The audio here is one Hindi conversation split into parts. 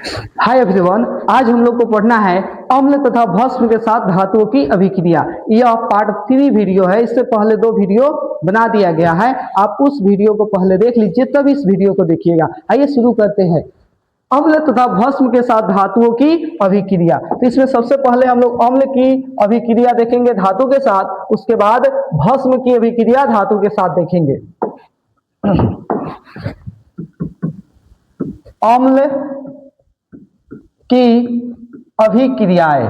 हाय एवरीवन, आज हम लोग को पढ़ना है अम्ल तथा भस्म के साथ धातुओं की अभिक्रिया। यह पार्ट 3 वीडियो है। इससे पहले 2 वीडियो बना दिया गया है, आप उस वीडियो को पहले देख लीजिए तब इस वीडियो को देखिएगा। आइए शुरू करते हैं। अम्ल तथा भस्म के साथ धातुओं की अभिक्रिया। तो इसमें सबसे पहले हम लोग अम्ल की अभिक्रिया देखेंगे धातु के साथ, उसके बाद भस्म की अभिक्रिया धातु के साथ देखेंगे। अम्ल की अभिक्रियाएं,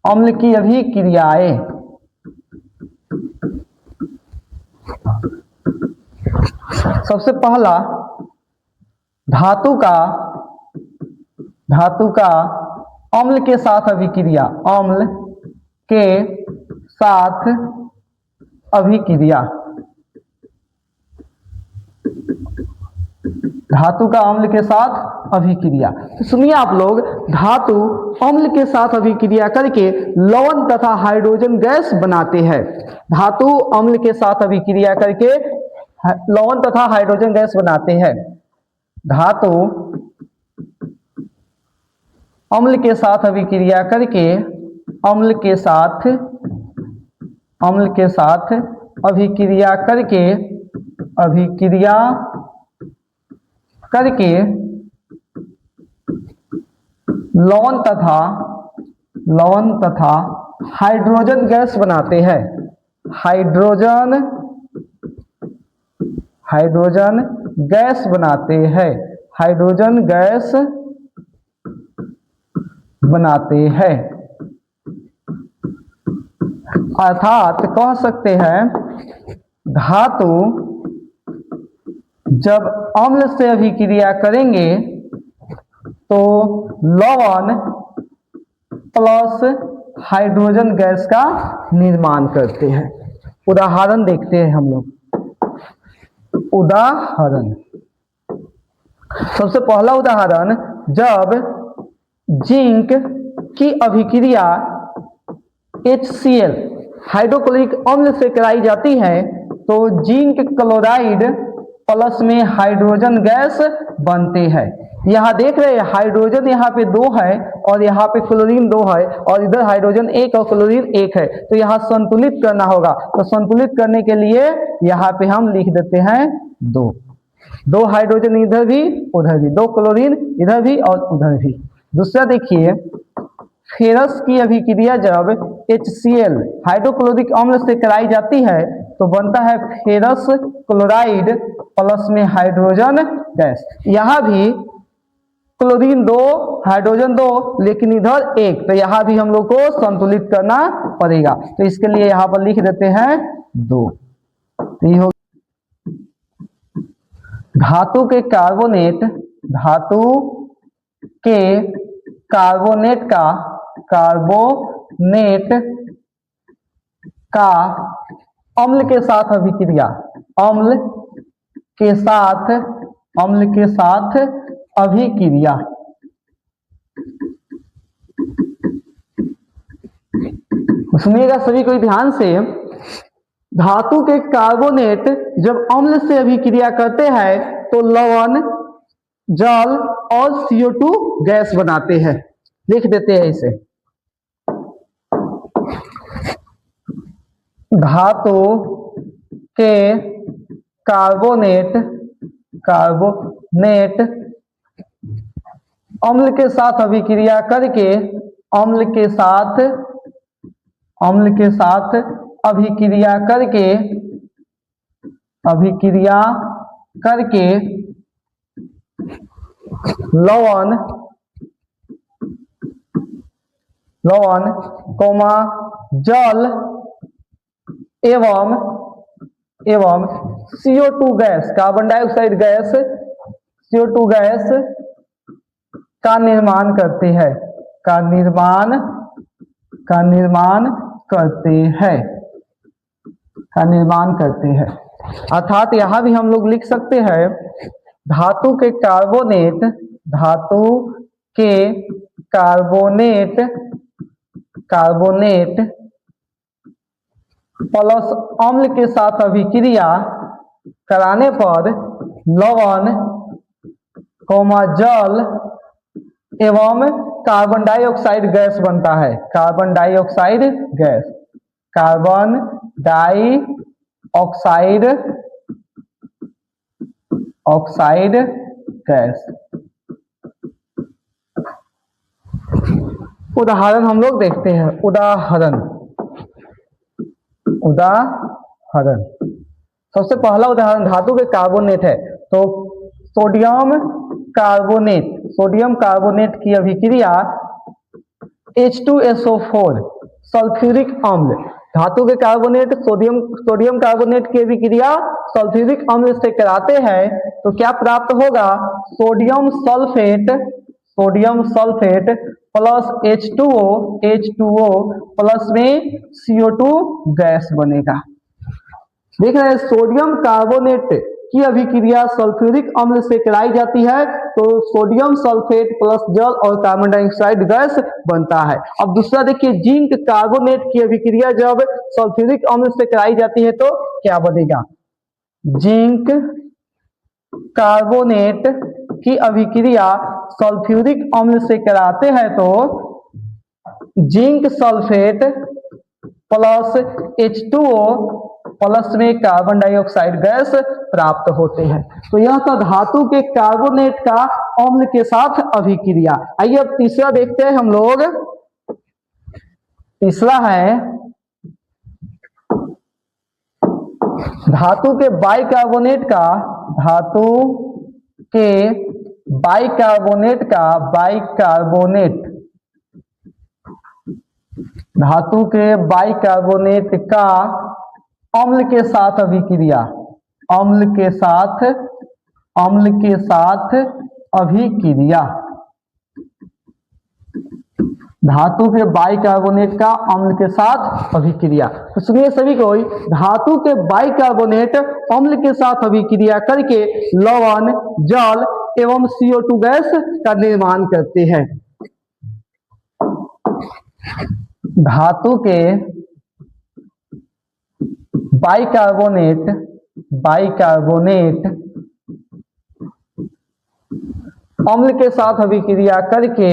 अम्ल की अभिक्रियाएं। सबसे पहला धातु का अम्ल के साथ अभिक्रिया, अम्ल के साथ अभिक्रिया। धातु का अम्ल के साथ अभिक्रिया। तो सुनिए आप लोग, धातु अम्ल के साथ अभिक्रिया करके लवण तथा हाइड्रोजन गैस बनाते हैं। धातु अम्ल के साथ अभिक्रिया करके लवण तथा हाइड्रोजन गैस बनाते हैं। धातु अम्ल के साथ अभिक्रिया करके अभिक्रिया करके लवण तथा हाइड्रोजन गैस बनाते हैं। हाइड्रोजन गैस बनाते हैं। हाइड्रोजन गैस बनाते हैं। अर्थात कह सकते हैं, धातु जब अम्ल से अभिक्रिया करेंगे तो लवण प्लस हाइड्रोजन गैस का निर्माण करते हैं। उदाहरण देखते हैं हम लोग। उदाहरण, सबसे पहला उदाहरण, जब जिंक की अभिक्रिया HCl हाइड्रोक्लोरिक अम्ल से कराई जाती है तो जिंक क्लोराइड प्लस में हाइड्रोजन गैस बनते हैं। यहाँ देख रहे हैं हाइड्रोजन यहाँ पे 2 है और यहाँ पे क्लोरीन 2 है और इधर हाइड्रोजन 1 और क्लोरीन 1 है। तो यहाँ संतुलित करना होगा। तो संतुलित करने के लिए यहाँ पे हम लिख देते हैं 2 हाइड्रोजन इधर भी उधर भी, 2 क्लोरीन इधर भी और उधर भी। दूसरा देखिए, फेरस की अभिक्रिया जब HCl हाइड्रोक्लोरिक अम्ल से कराई जाती है तो बनता है फेरस क्लोराइड प्लस में हाइड्रोजन गैस। यहाँ भी क्लोरीन 2 हाइड्रोजन 2 लेकिन इधर 1, तो यहाँ भी हम लोग को संतुलित करना पड़ेगा। तो इसके लिए यहाँ पर लिख देते हैं 2। तो ये हो धातु के कार्बोनेट का अम्ल के साथ अभिक्रिया, अम्ल के साथ अभिक्रिया। सुनिएगा सभी कोई ध्यान से। धातु के कार्बोनेट जब अम्ल से अभिक्रिया करते हैं तो लवण, जल और CO2 गैस बनाते हैं। लिख देते हैं इसे। धातु के कार्बोनेट अम्ल के साथ अभिक्रिया करके लवण, जल एवं CO2 gas, carbon dioxide gas, CO2 gas का निर्माण करते हैं। अर्थात यहाँ भी हम लोग लिख सकते हैं, धातु के कार्बोनेट प्लस अम्ल के साथ अभिक्रिया कराने पर लवण, जल एवं कार्बन डाइऑक्साइड गैस बनता है। Carbon dioxide gas, carbon dioxide gas. उदाहरण हम लोग देखते हैं। उदाहरण सबसे पहला उदाहरण धातु के कार्बोनेट है। तो सोडियम कार्बोनेट की अभिक्रिया H2SO4 सल्फ्यूरिक अम्ल, धातु के कार्बोनेट सोडियम कार्बोनेट की अभिक्रिया सल्फ्यूरिक अम्ल से कराते हैं तो क्या प्राप्त होगा? Sodium sulphate plus H2O plus में CO2 गैस बनेगा। देख रहे हैं, सोडियम कार्बोनेट की अभिक्रिया सल्फ्यूरिक अम्ल से कराई जाती है तो सोडियम सल्फेट प्लस जल और कार्बन डाइऑक्साइड गैस बनता है। अब दूसरा देखिए, जिंक कार्बोनेट की अभिक्रिया जब सल्फ्यूरिक अम्ल से कराई जाती है तो क्या बनेगा? जिंक कार्बोनेट की अभिक्रिया सल्फ्यूरिक अम्ल से कराते हैं तो zinc sulphate plus H2O plus में कार्बन डाइऑक्साइड गैस प्राप्त होते हैं। तो यह था धातु के कार्बोनेट का अम्ल के साथ अभिक्रिया। आइए अब तीसरा देखते हैं हम लोग। तीसरा है धातु के बाइकार्बोनेट का अम्ल के साथ अभिक्रिया। धातु के बाइकार्बोनेट का अम्ल के साथ अभिक्रिया। तो सुनिए सभी को, धातु के बाइकार्बोनेट अम्ल के साथ अभिक्रिया करके लवण, जल एवं CO2 गैस का निर्माण करते हैं। धातु के बाइकार्बोनेट अम्ल के साथ अभिक्रिया करके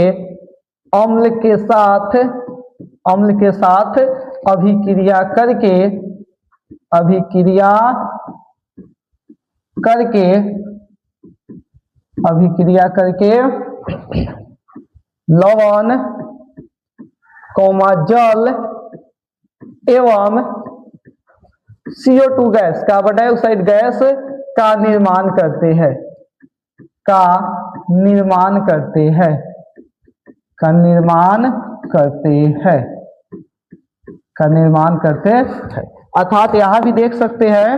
लवण, जल एवं CO2 gas, carbon dioxide gas का निर्माण करते हैं। अर्थात यहां भी देख सकते हैं,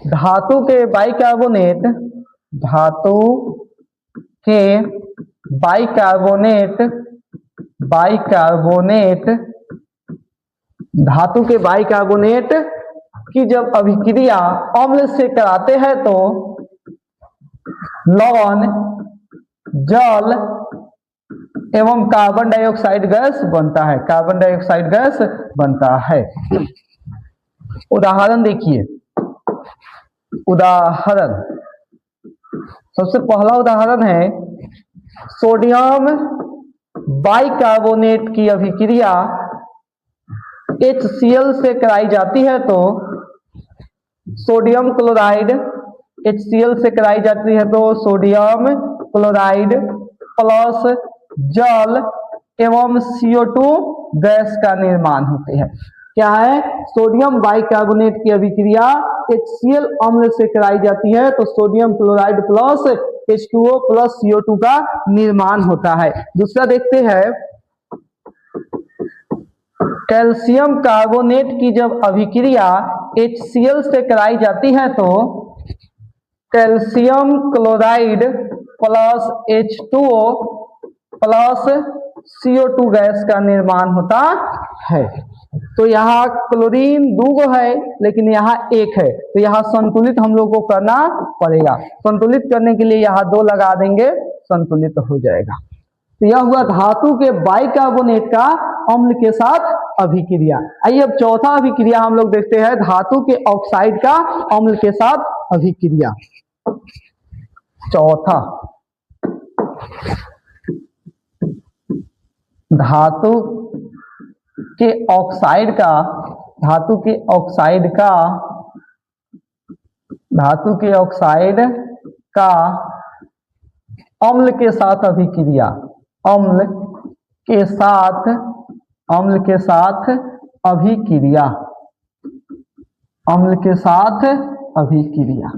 धातु के बाइकार्बोनेट की जब अभिक्रिया अम्ल से कराते हैं तो लवण, जल एवं कार्बन डाइऑक्साइड गैस बनता है। उदाहरण देखिए। सबसे पहला उदाहरण है, सोडियम बाइकार्बोनेट की अभिक्रिया HCl से कराई जाती है तो सोडियम क्लोराइड, HCl से कराई जाती है तो सोडियम क्लोराइड प्लस जल एवं CO2 गैस का निर्माण होते हैं। क्या है? सोडियम बाइकार्बोनेट की अभिक्रिया HCl अम्ल से कराई जाती है तो sodium chloride plus H2O plus CO2 का निर्माण होता है। दूसरा देखते हैं, कैल्शियम कार्बोनेट की जब अभिक्रिया HCl से कराई जाती है तो calcium chloride plus H2O plus CO2 gas का निर्माण होता है। तो यहाँ क्लोरीन 2 है लेकिन यहाँ 1 है, तो यहाँ संतुलित हम लोग को करना पड़ेगा। संतुलित करने के लिए यहाँ 2 लगा देंगे, संतुलित हो जाएगा। तो यह हुआ धातु के बाइकार्बोनेट का अम्ल के साथ अभिक्रिया। आइए अब चौथा अभिक्रिया हम लोग देखते हैं, धातु के ऑक्साइड का अम्ल के साथ अभिक्रिया। चौथा धातु के ऑक्साइड का धातु के ऑक्साइड का धातु के ऑक्साइड का अम्ल के साथ अभिक्रिया अम्ल के साथ अभिक्रिया अम्ल के साथ अभिक्रिया।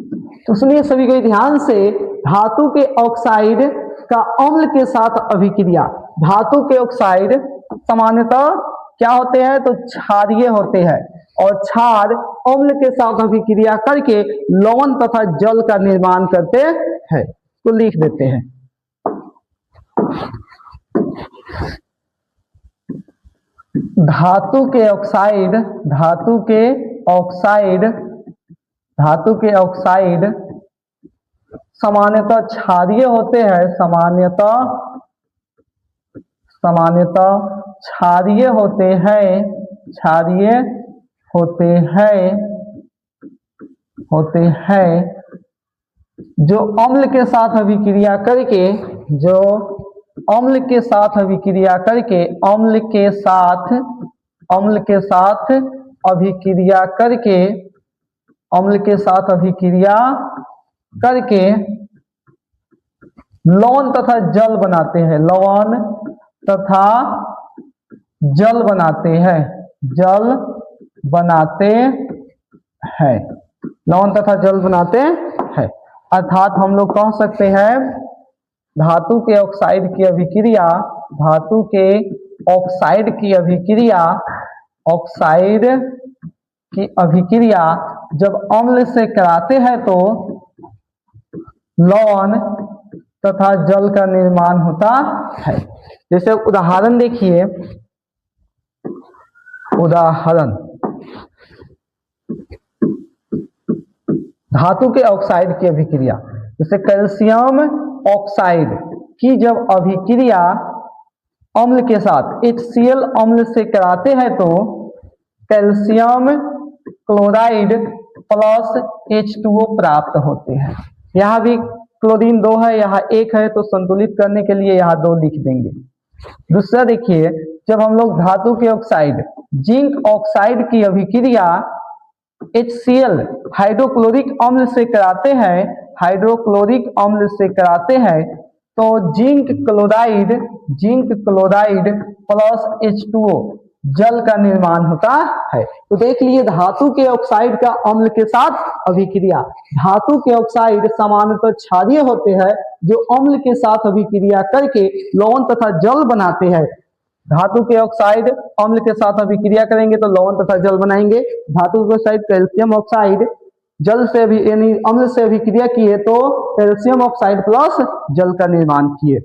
तो सुनिए सभी को ध्यान से, धातु के ऑक्साइड का अम्ल के साथ अभिक्रिया। धातु के ऑक्साइड सामान्यतः क्या होते हैं, तो क्षारीय होते हैं और क्षार अम्ल के साथ अभिक्रिया करके लवण तथा जल का निर्माण करते हैं। तो लिख देते हैं, धातु के ऑक्साइड सामान्यतः क्षारीय होते हैं, सामान्यतः क्षारीय होते हैं जो अम्ल के साथ अभिक्रिया करके अम्ल के साथ अभिक्रिया करके लवण तथा जल बनाते हैं। लवण तथा जल बनाते हैं। अर्थात हम लोग कह सकते हैं धातु के ऑक्साइड की अभिक्रिया जब अम्ल से कराते हैं तो लवण तथा जल का निर्माण होता है। जैसे उदाहरण देखिए, धातु के ऑक्साइड की अभिक्रिया, जैसे कैल्शियम ऑक्साइड की जब अभिक्रिया अम्ल के साथ HCl अम्ल से कराते हैं तो कैल्शियम क्लोराइड प्लस H2O प्राप्त होते हैं। यहाँ भी क्लोरीन 2 है, यहाँ 1 है, तो संतुलित करने के लिए यहाँ 2 लिख देंगे। दूसरा देखिए, जब हम लोग धातु के ऑक्साइड जिंक ऑक्साइड की अभिक्रिया HCl हाइड्रोक्लोरिक अम्ल से कराते हैं तो जिंक क्लोराइड प्लस H2O जल का निर्माण होता है। तो देख लिए धातु के ऑक्साइड का अम्ल के साथ अभिक्रिया। धातु के ऑक्साइड सामान्यतः क्षारीय होते हैं जो अम्ल के साथ अभिक्रिया करके लवण तथा जल बनाते हैं। धातु के ऑक्साइड अम्ल के साथ अभिक्रिया करेंगे तो लवण तथा जल बनाएंगे। धातु के ऑक्साइड कैल्शियम ऑक्साइड जल से भी यानी अम्ल से अभिक्रिया किए तो कैल्शियम ऑक्साइड प्लस जल का निर्माण किए।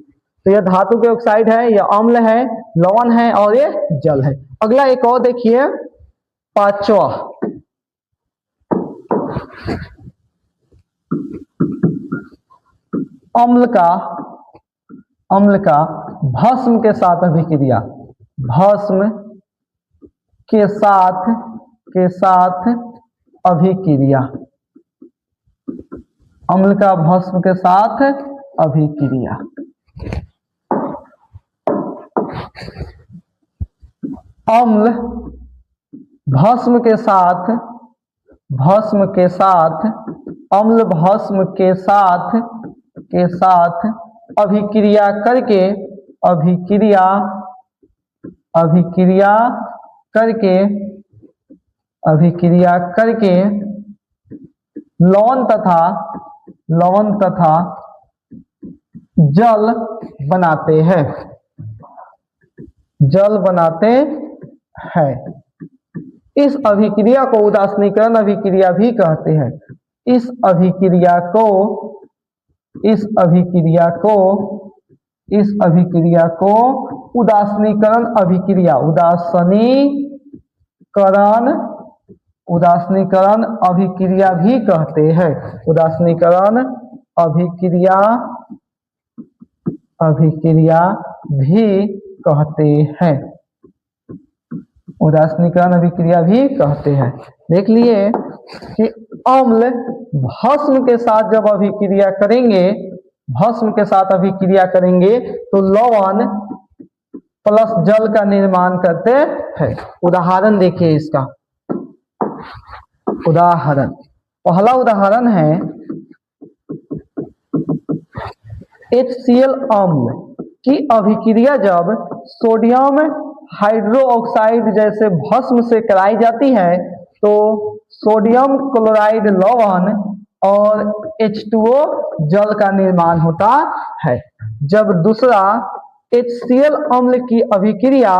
तो यह धातु के ऑक्साइड है, यह अम्ल है, लवण है और ये जल है। अगला एक और देखिए, पांचवा अम्ल का भस्म के साथ अभिक्रिया। भस्म के साथ अभिक्रिया, अम्ल का भस्म के साथ अभिक्रिया। अम्ल भस्म के साथ अभिक्रिया करके लवण तथा जल बनाते हैं। इस अभिक्रिया को उदासीनीकरण अभिक्रिया भी कहते हैं। इस अभिक्रिया को उदासीनीकरण अभिक्रिया भी कहते हैं। उदासीनीकरण अभिक्रिया भी कहते हैं। देख लिए कि अम्ल भस्म के साथ जब अभिक्रिया करेंगे तो लवण प्लस जल का निर्माण करते हैं। उदाहरण देखिए इसका। उदाहरण, पहला उदाहरण है HCl अम्ल की अभिक्रिया जब सोडियम हाइड्रोक्साइड जैसे भस्म से कराई जाती है तो सोडियम क्लोराइड लवण और H2O जल का निर्माण होता है। जब दूसरा HCl अम्ल की अभिक्रिया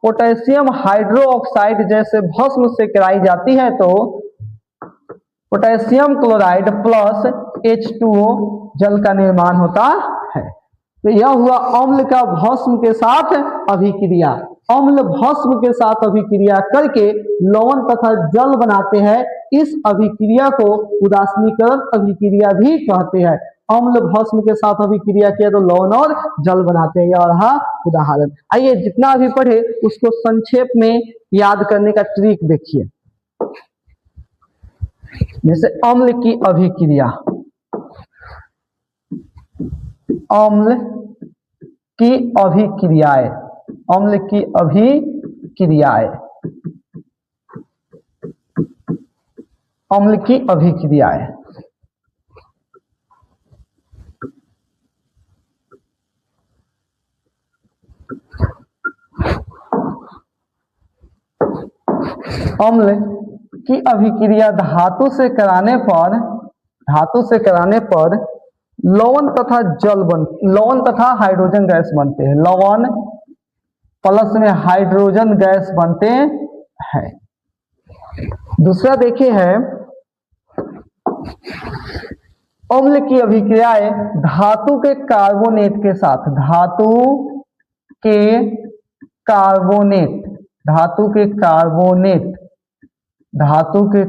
पोटेशियम हाइड्रोक्साइड जैसे भस्म से कराई जाती है तो पोटेशियम क्लोराइड प्लस H2O जल का निर्माण होता है। तो यह हुआ अम्ल का भस्म के साथ अभिक्रिया। अम्ल भस्म के साथ अभिक्रिया करके लवण तथा जल बनाते हैं। इस अभिक्रिया को उदासीनीकरण अभिक्रिया भी कहते हैं। अम्ल भस्म के साथ अभिक्रिया किया तो लवण और जल बनाते हैं। यह रहा उदाहरण। आइए जितना अभी पढ़े उसको संक्षेप में याद करने का ट्रिक देखिए। जैसे अम्ल की अभिक्रिया, अम्ल की अभिक्रियाएं, अम्ल की अभिक्रियाएं, अम्ल की अभिक्रियाएं। अम्ल की अभिक्रिया धातु से कराने पर लवण तथा लवण तथा हाइड्रोजन गैस बनते हैं। लवण प्लस में हाइड्रोजन गैस बनते हैं। दूसरा देखिए है अम्ल की अभिक्रियाएं धातु के कार्बोनेट के साथ, धातु के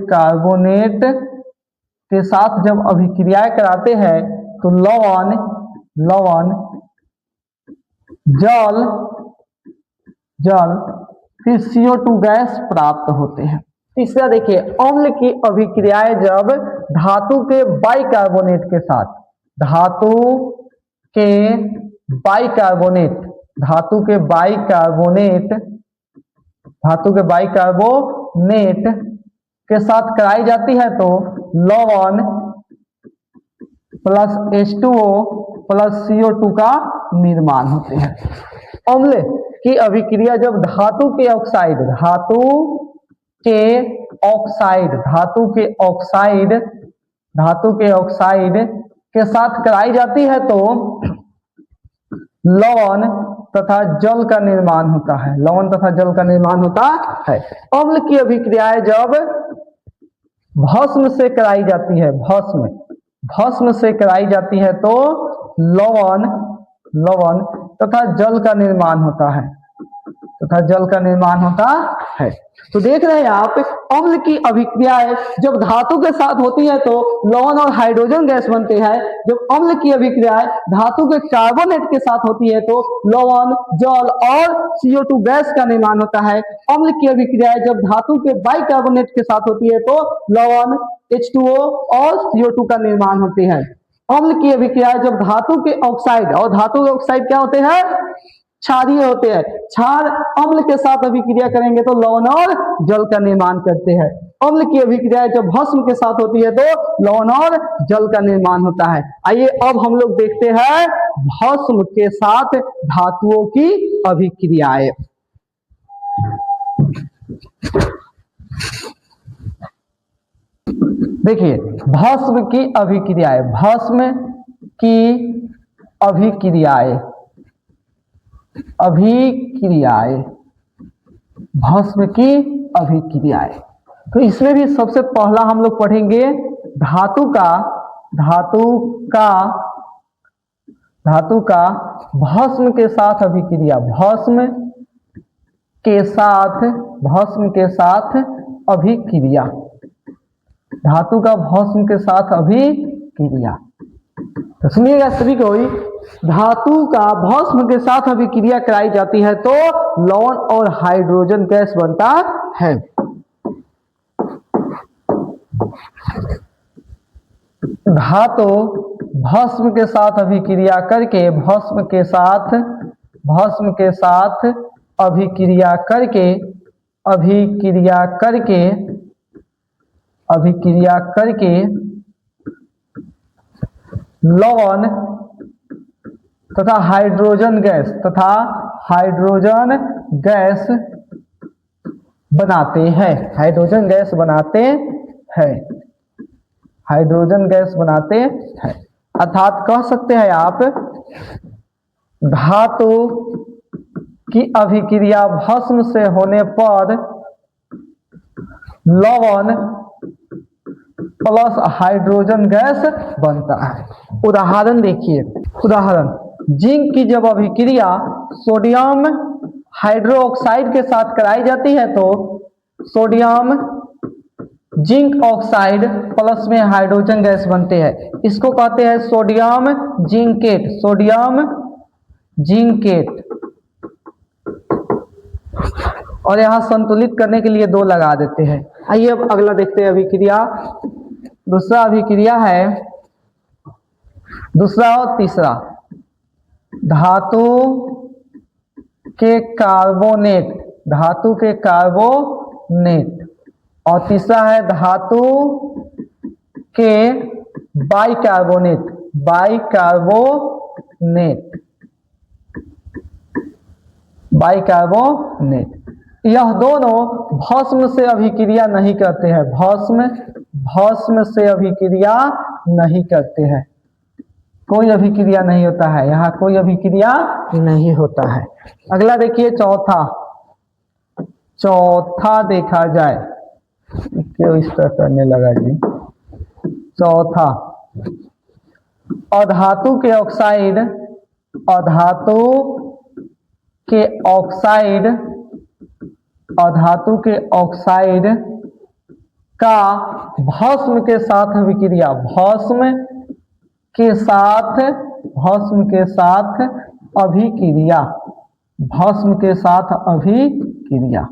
कार्बोनेट के साथ जब अभिक्रियाएं कराते हैं तो लवण जल फिर CO2 गैस प्राप्त होते हैं। तीसरा देखिए अम्ल की अभिक्रियाएं जब धातु के बाइकार्बोनेट के साथ, धातु के बाइकार्बोनेट के साथ कराई जाती है तो लवण प्लस H2O प्लस CO2 का निर्माण होते हैं। अम्ल की अभिक्रिया जब धातु के ऑक्साइड के साथ कराई जाती है तो लवण तथा जल का निर्माण होता है। अम्ल की अभिक्रियाएं जब भस्म से कराई जाती है तो लवण तथा जल का निर्माण होता है। तो देख रहे हैं आप अम्ल की अभिक्रियाएं जब धातु के साथ होती है तो लवण और हाइड्रोजन गैस बनते हैं। जब अम्ल की अभिक्रियाएं धातु के कार्बोनेट के साथ होती है तो लवण, जल और CO2 गैस का निर्माण होता है। अम्ल की अभिक्रियाएं जब धातु के बाइकार्बोनेट के साथ होती है तो लवण, H2O और CO2 का निर्माण होते हैं। अम्ल की अभिक्रियाएं जब धातु के ऑक्साइड, और धातु के ऑक्साइड क्या होते हैं? क्षारीय होते हैं। क्षार अम्ल के साथ अभिक्रिया करेंगे तो लवण और जल का निर्माण करते हैं। अम्ल की अभिक्रिया जब भस्म के साथ होती है तो लवण और जल का निर्माण होता है। आइए अब हम लोग देखते हैं भस्म के साथ धातुओं की अभिक्रियाएं। देखिए भस्म की अभिक्रियाएं, भस्म की अभिक्रियाएं। तो इसमें भी सबसे पहला हम लोग पढ़ेंगे धातु का भस्म के साथ अभिक्रिया, भस्म के साथ अभिक्रिया, धातु का भस्म के साथ अभिक्रिया। तो सुनिएगा सभी को, धातु का भस्म के साथ अभिक्रिया कराई जाती है तो लवण और हाइड्रोजन गैस बनता है। धातु भस्म के साथ अभिक्रिया करके, भस्म के साथ भस्म के साथ अभिक्रिया करके अभिक्रिया करके अभिक्रिया करके लवण तथा हाइड्रोजन गैस बनाते हैं। हाइड्रोजन गैस बनाते हैं। हाइड्रोजन गैस बनाते हैं। अर्थात कह सकते हैं आप धातु की अभिक्रिया भस्म से होने पर लवण प्लस हाइड्रोजन गैस बनता है। उदाहरण देखिए, उदाहरण जिंक की जब अभिक्रिया सोडियम हाइड्रोक्साइड के साथ कराई जाती है तो सोडियम जिंक ऑक्साइड प्लस में हाइड्रोजन गैस बनते हैं। इसको कहते हैं सोडियम जिंकेट। Sodium zincate. और यहाँ संतुलित करने के लिए 2 लगा देते हैं। आइए अब अगला देखते हैं अभिक्रिया। दूसरा अभिक्रिया है, दूसरा और तीसरा, धातु के कार्बोनेट। धातु के कार्बोनेट। और तीसरा है धातु के बाइकार्बोनेट। बाइकार्बोनेट। बाइकार्बोनेट। यह दोनों भस्म से अभिक्रिया नहीं करते हैं। भस्म से अभिक्रिया नहीं करते हैं। कोई अभिक्रिया नहीं होता है, यहाँ कोई अभिक्रिया नहीं होता है। अगला देखिए चौथा देखा जाए, क्यों इस तरह करने लगा जी। चौथा, अधातु के ऑक्साइड। अधातु के ऑक्साइड। अधातु के ऑक्साइड का भस्म के साथ अभिक्रिया। भस्म के साथ अभिक्रिया। भस्म के साथ अभिक्रिया।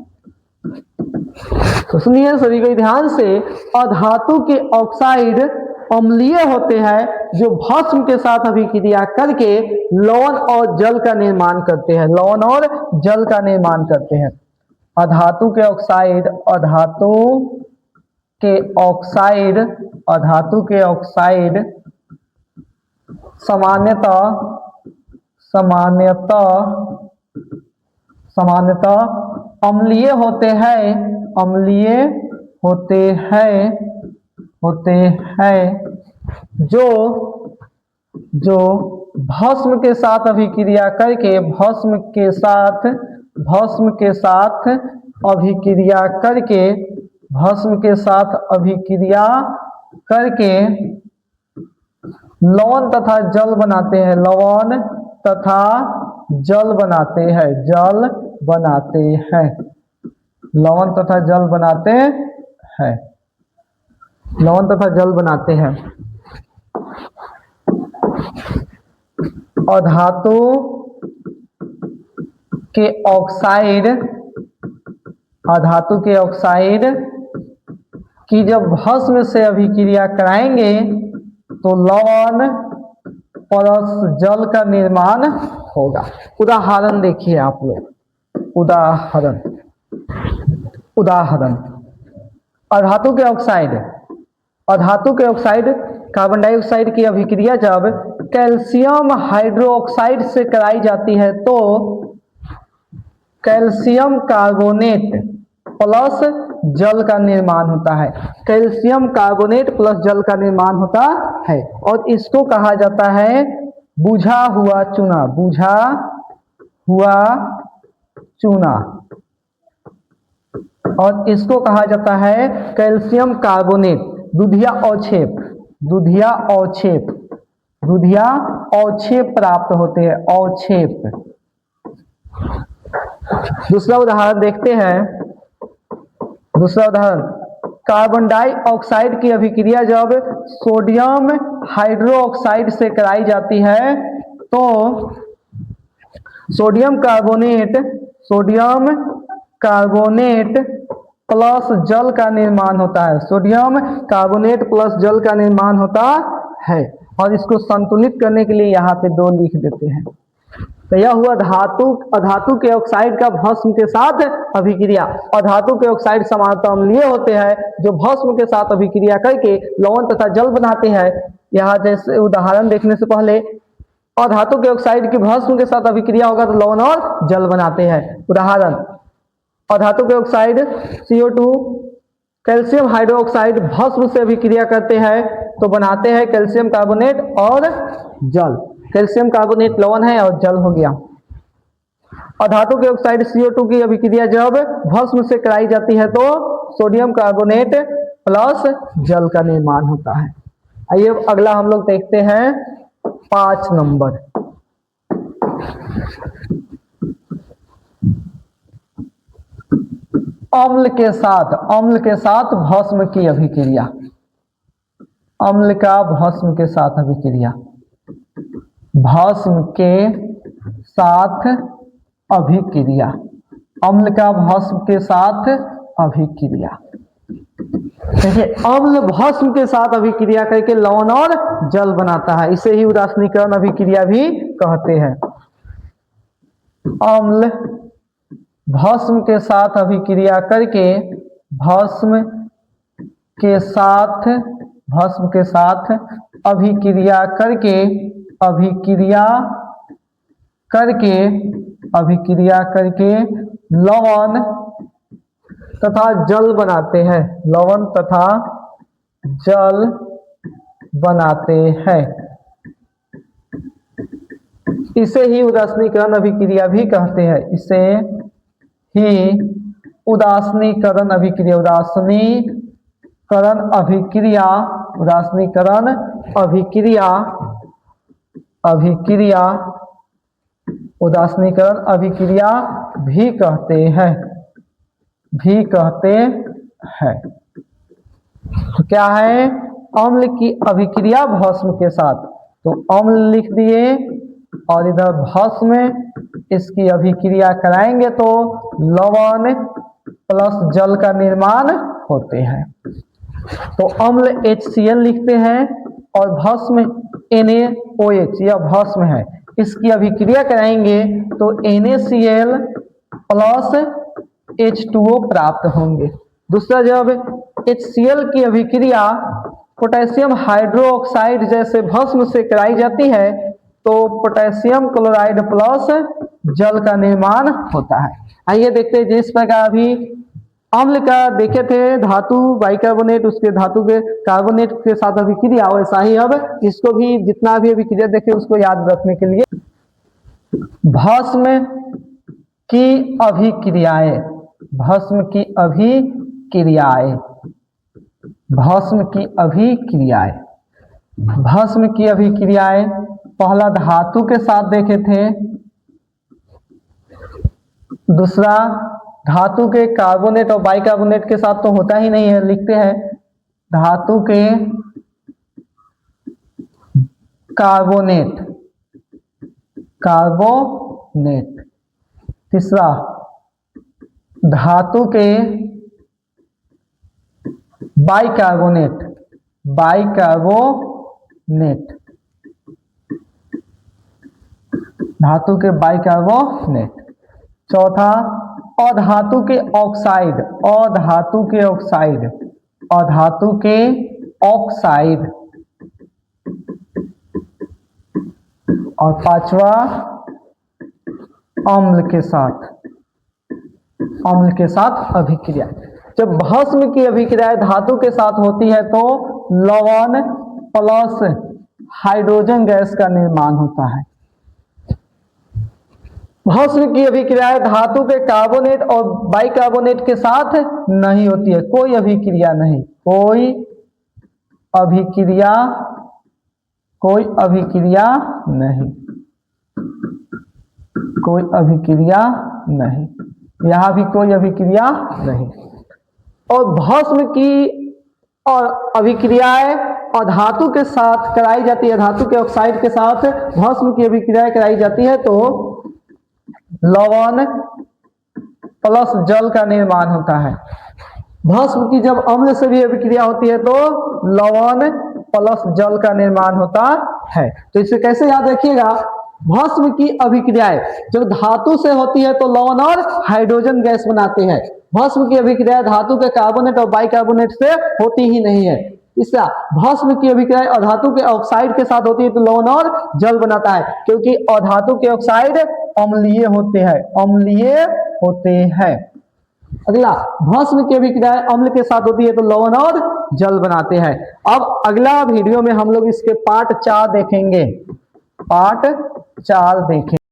तो सुनिए सभी को ध्यान से, अधातु के ऑक्साइड अम्लीय होते हैं जो भस्म के साथ अभिक्रिया करके लवण और जल का निर्माण करते हैं। लवण और जल का निर्माण करते हैं। अधातु के ऑक्साइड। अधातु के ऑक्साइड सामान्यतः अम्लीय होते हैं जो भस्म के साथ अभिक्रिया करके भस्म के साथ अभिक्रिया करके लवण तथा जल बनाते हैं। लवण तथा जल बनाते हैं। लवण तथा जल बनाते हैं। अधातु के ऑक्साइड की जब भस्म से अभिक्रिया कराएंगे तो लवण प्लस जल का निर्माण होगा। उदाहरण देखिए आप लोग। उदाहरण अधातु के ऑक्साइड कार्बन डाइऑक्साइड की अभिक्रिया जब कैल्शियम हाइड्रोक्साइड से कराई जाती है तो कैल्शियम कार्बोनेट प्लस जल का निर्माण होता है। कैल्शियम कार्बोनेट प्लस जल का निर्माण होता है और इसको कहा जाता है बुझा हुआ चूना। बुझा हुआ चूना। और इसको कहा जाता है कैल्शियम कार्बोनेट। दूधिया अवक्षेप प्राप्त होते हैं। अवक्षेप। दूसरा उदाहरण देखते हैं। कार्बन डाइऑक्साइड की अभिक्रिया जब सोडियम हाइड्रोक्साइड से कराई जाती है तो सोडियम कार्बोनेट प्लस जल का निर्माण होता है। सोडियम कार्बोनेट प्लस जल का निर्माण होता है और इसको संतुलित करने के लिए यहाँ पे 2 लिख देते हैं। तो यह हुआ अधातु के ऑक्साइड का भस्म के साथ अभिक्रिया। अधातु के ऑक्साइड समानता अम्लीय होते हैं जो भस्म के साथ अभिक्रिया करके लवण तथा जल बनाते हैं। यहाँ जैसे उदाहरण देखने से पहले अधातु के ऑक्साइड की भस्म के साथ अभिक्रिया होगा तो लवण और जल बनाते हैं। उदाहरण, अधातु के ऑक्साइड CO2 कैल्शियम हाइड्रोक्साइड भस्म से अभिक्रिया करते हैं तो बनाते हैं कैल्शियम कार्बोनेट और जल। कैल्शियम कार्बोनेट लवण है और जल हो गया। अधातु के ऑक्साइड CO2 की अभिक्रिया जब भस्म से कराई जाती है तो सोडियम कार्बोनेट प्लस जल का निर्माण होता है। आइए अगला हम लोग देखते हैं 5 नंबर। अम्ल के साथ भस्म की अभिक्रिया। अम्ल का भस्म के साथ अभिक्रिया। भस्म के साथ अभिक्रिया। अम्ल का भस्म के साथ अभिक्रिया। देखिए, अम्ल भस्म के साथ अभिक्रिया करके लवण और जल बनाता है, इसे ही उदासीनीकरण अभिक्रिया भी कहते हैं। अम्ल भस्म के साथ अभिक्रिया करके भस्म के साथ अभिक्रिया करके लवण तथा जल बनाते हैं। लवण तथा जल बनाते हैं, इसे ही उदासीनीकरण अभिक्रिया भी कहते हैं। इसे ही उदासीनीकरण अभिक्रिया भी कहते हैं। तो क्या है? अम्ल की अभिक्रिया भस्म के साथ, तो अम्ल लिख दिए और इधर भस्म, इसकी अभिक्रिया कराएंगे तो लवण प्लस जल का निर्माण होते हैं। तो अम्ल HCl लिखते हैं और भस्म NaOH, यह भस्म है, इसकी अभिक्रिया कराएंगे तो NaCl प्लस H2O प्राप्त होंगे। दूसरा, जब HCl की अभिक्रिया पोटेशियम हाइड्रोक्साइड जैसे भस्म से कराई जाती है तो पोटेशियम क्लोराइड प्लस जल का निर्माण होता है। आइए देखते हैं, जिस प्रकार अभी अम्ल का देखे थे धातु बाइकार्बोनेट, उसके धातु के कार्बोनेट के साथ अभिक्रिया, वैसा ही अब इसको भी जितना भी अभिक्रिया देखे उसको याद रखने के लिए भस्म की अभिक्रियाएं। भस्म की अभिक्रियाएं पहला धातु के साथ देखे थे, दूसरा धातु के कार्बोनेट और बाइकार्बोनेट के साथ तो होता ही नहीं है, लिखते हैं धातु के कार्बोनेट। तीसरा धातु के बाइकार्बोनेट। धातु के बाइकार्बोनेट। चौथा अधातु के ऑक्साइड। और पांचवा अम्ल के साथ अभिक्रिया। जब भस्म की अभिक्रिया धातु के साथ होती है तो लवण प्लस हाइड्रोजन गैस का निर्माण होता है। भस्म की अभिक्रिया धातु के कार्बोनेट और बाइकार्बोनेट के साथ नहीं होती है, कोई अभिक्रिया नहीं। यहाँ भी कोई अभिक्रिया नहीं। और भस्म की अभिक्रियाएं अधातु के साथ कराई जाती है, धातु के ऑक्साइड के साथ भस्म की अभिक्रियाएं कराई जाती है तो लवण प्लस जल का निर्माण होता है। भस्म की जब अम्ल से भी अभिक्रिया होती है तो लवण प्लस जल का निर्माण होता है। तो इसे कैसे याद रखिएगा, भस्म की अभिक्रियाएं जब धातु से होती है तो लवण और हाइड्रोजन गैस बनाते हैं। भस्म की अभिक्रिया धातु के कार्बोनेट और बाइकार्बोनेट से होती ही नहीं है। इसका भस्म की अभिक्रिया अधातु के ऑक्साइड के साथ होती है तो लवण और जल बनाता है, क्योंकि अधातु के ऑक्साइड अम्लीय होते हैं, अम्लीय होते हैं। अगला, भस्म की अभिक्रिया अम्ल के साथ होती है तो लवण और जल बनाते हैं। अब अगला वीडियो में हम लोग इसके पार्ट 4 देखेंगे, पार्ट 4 देखेंगे।